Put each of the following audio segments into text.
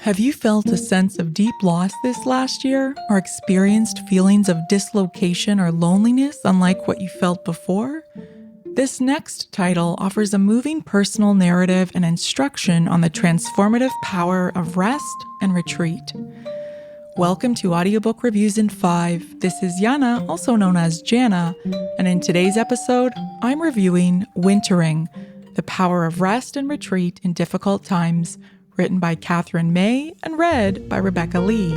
Have you felt a sense of deep loss this last year, or experienced feelings of dislocation or loneliness unlike what you felt before? This next title offers a moving personal narrative and instruction on the transformative power of rest and retreat. Welcome to Audiobook Reviews in 5. This is Yana, also known as Jana, and in today's episode, I'm reviewing Wintering, The Power of Rest and Retreat in Difficult Times, written by Katherine May and read by Rebecca Lee.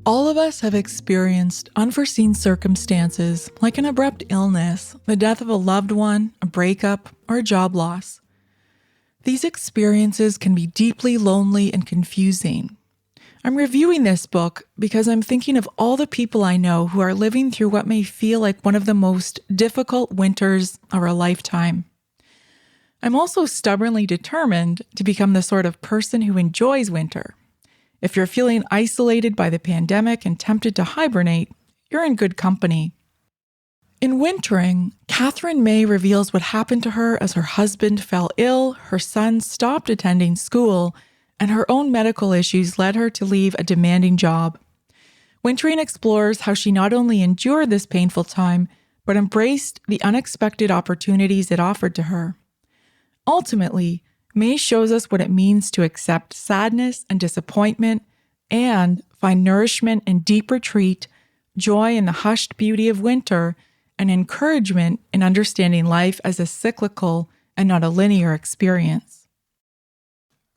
All of us have experienced unforeseen circumstances like an abrupt illness, the death of a loved one, a breakup, or a job loss. These experiences can be deeply lonely and confusing. I'm reviewing this book because I'm thinking of all the people I know who are living through what may feel like one of the most difficult winters of our lifetime. I'm also stubbornly determined to become the sort of person who enjoys winter. If you're feeling isolated by the pandemic and tempted to hibernate, you're in good company. In Wintering, Katherine May reveals what happened to her as her husband fell ill, her son stopped attending school, and her own medical issues led her to leave a demanding job. Wintering explores how she not only endured this painful time, but embraced the unexpected opportunities it offered to her. Ultimately, May shows us what it means to accept sadness and disappointment and find nourishment in deep retreat, joy in the hushed beauty of winter, and encouragement in understanding life as a cyclical and not a linear experience.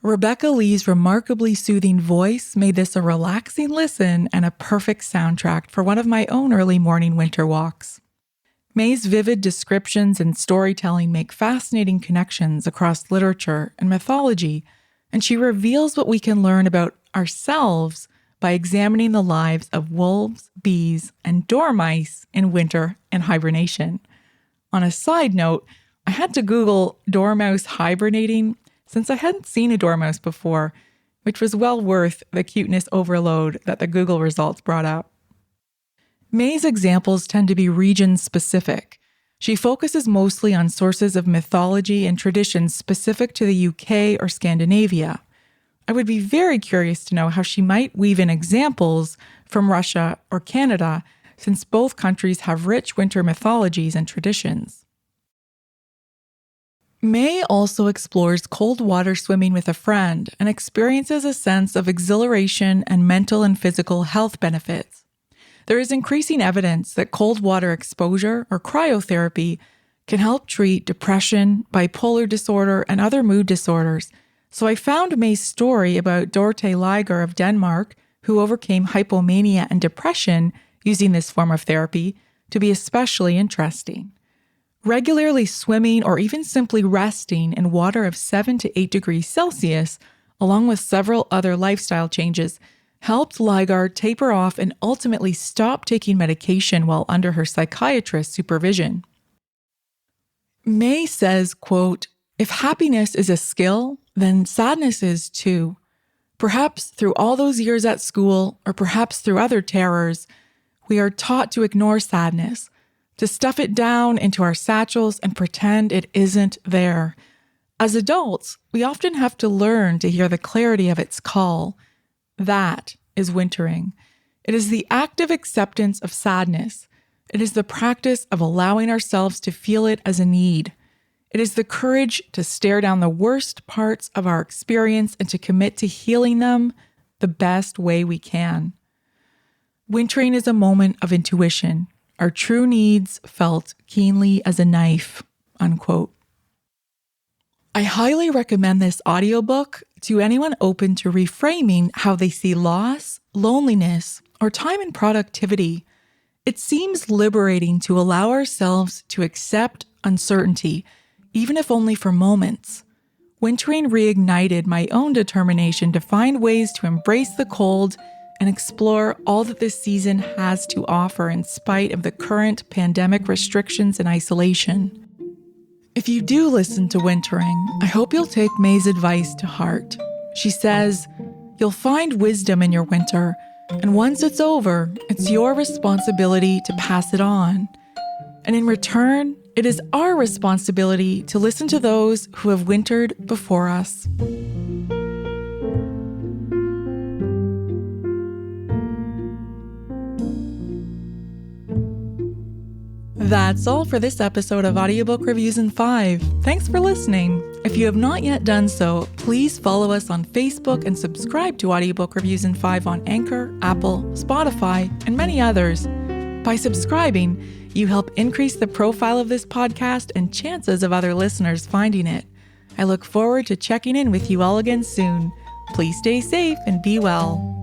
Rebecca Lee's remarkably soothing voice made this a relaxing listen and a perfect soundtrack for one of my own early morning winter walks. May's vivid descriptions and storytelling make fascinating connections across literature and mythology, and she reveals what we can learn about ourselves by examining the lives of wolves, bees, and dormice in winter and hibernation. On a side note, I had to Google dormouse hibernating since I hadn't seen a dormouse before, which was well worth the cuteness overload that the Google results brought up. May's examples tend to be region-specific. She focuses mostly on sources of mythology and traditions specific to the UK or Scandinavia. I would be very curious to know how she might weave in examples from Russia or Canada, since both countries have rich winter mythologies and traditions. May also explores cold water swimming with a friend and experiences a sense of exhilaration and mental and physical health benefits. There is increasing evidence that cold water exposure or cryotherapy can help treat depression, bipolar disorder, and other mood disorders. So I found May's story about Dorte Liger of Denmark, who overcame hypomania and depression using this form of therapy, to be especially interesting. Regularly swimming or even simply resting in water of 7 to 8 degrees Celsius, along with several other lifestyle changes, helped Ligar taper off and ultimately stop taking medication while under her psychiatrist's supervision. May says, quote, "If happiness is a skill, then sadness is too. Perhaps through all those years at school, or perhaps through other terrors, we are taught to ignore sadness, to stuff it down into our satchels and pretend it isn't there. As adults, we often have to learn to hear the clarity of its call. That is wintering. It is the active acceptance of sadness. It is the practice of allowing ourselves to feel it as a need. It is the courage to stare down the worst parts of our experience and to commit to healing them the best way we can. Wintering is a moment of intuition. Our true needs felt keenly as a knife," unquote. I highly recommend this audiobook to anyone open to reframing how they see loss, loneliness, or time and productivity. It seems liberating to allow ourselves to accept uncertainty, even if only for moments. Wintering reignited my own determination to find ways to embrace the cold and explore all that this season has to offer in spite of the current pandemic restrictions and isolation. If you do listen to Wintering, I hope you'll take May's advice to heart. She says, "You'll find wisdom in your winter, and once it's over, it's your responsibility to pass it on. And in return, it is our responsibility to listen to those who have wintered before us. That's all for this episode of Audiobook Reviews in 5. Thanks for listening. If you have not yet done so, please follow us on Facebook and subscribe to Audiobook Reviews in 5 on Anchor, Apple, Spotify, and many others. By subscribing, you help increase the profile of this podcast and chances of other listeners finding it. I look forward to checking in with you all again soon. Please stay safe and be well.